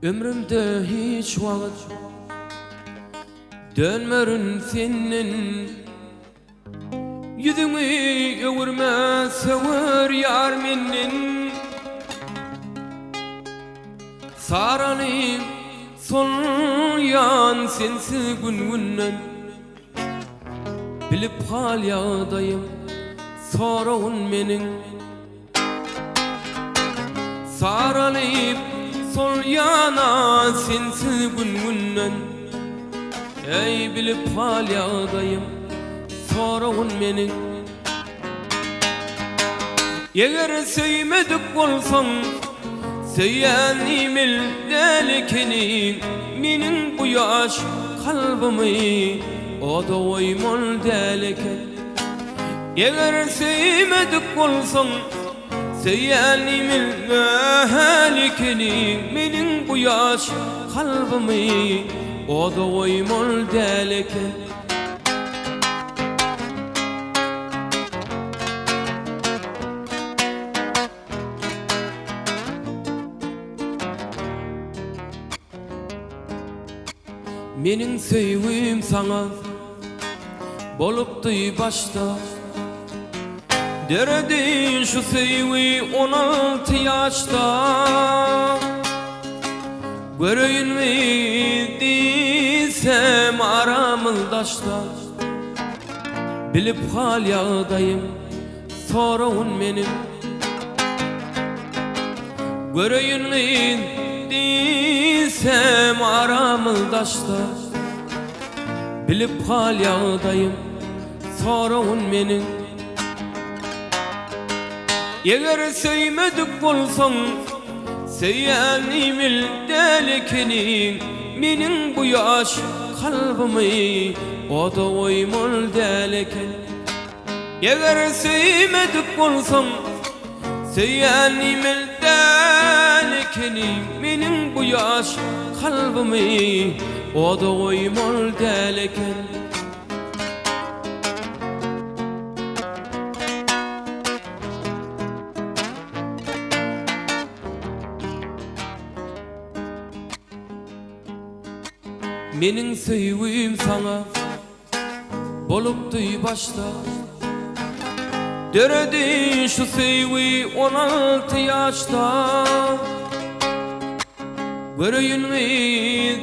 Ömrümde hiç vakit dönmerin senin yüzünü öwürme sever yar menin saralı son yan sensi gün bilip hal yağdayım sorun menin saralı sol yana sensi gün ey bilip hal yağdayım sorun menin eğer sevmedik bolsan Seyyanimil delikini Minin bu yaş kalbimi O da oymol deliken Eğer sevmedik bolsan Seyyanimil delikini Minin bu yaş kalbimi O da oymol deliken Menin sevgim sana bolupdy başta Deredin şu sevgi 16 yaşta Göreyim mi diysem aramızdaşta Bilip hal yağdayım sorun menin Göreyim mi diysem aramızdaşta Bilip hal yağdayım sorun menin Eğer sevmedik bolsan Seyyanimil delikini Minin bu yaş kalbimi O da oymol deliken Eğer sevmedik bolsan Seyyanimil delikini Minin bu yaş kalbimi O da oymol deliken Menin sevgim sana bolupdy başta Deredin şu sevgi 16 yaşta Göreyim mi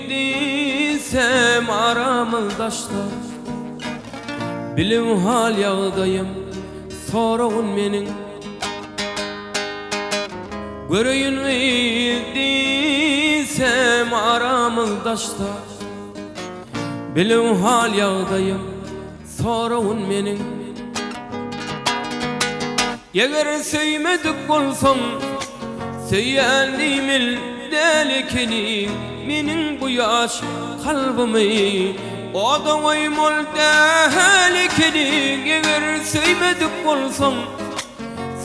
diysem aramızdaşta Bilim hal yağdayım sorun menin Göreyim mi diysem aramızdaşta Bilim hal yağdayım sorun menin Eğer sevmedik bolsan Seyyanimil delikini Minin bu yaş kalbimi O da oymol delikini Eğer sevmedik bolsan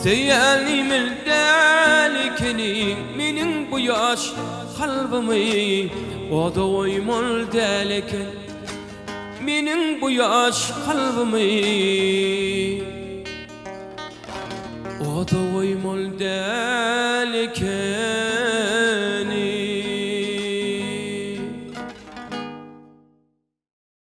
Seyyanimil delikini Minin bu yaş kalbimi O da oymol deliken Minin bu yaş kalbimi O da oymol deliken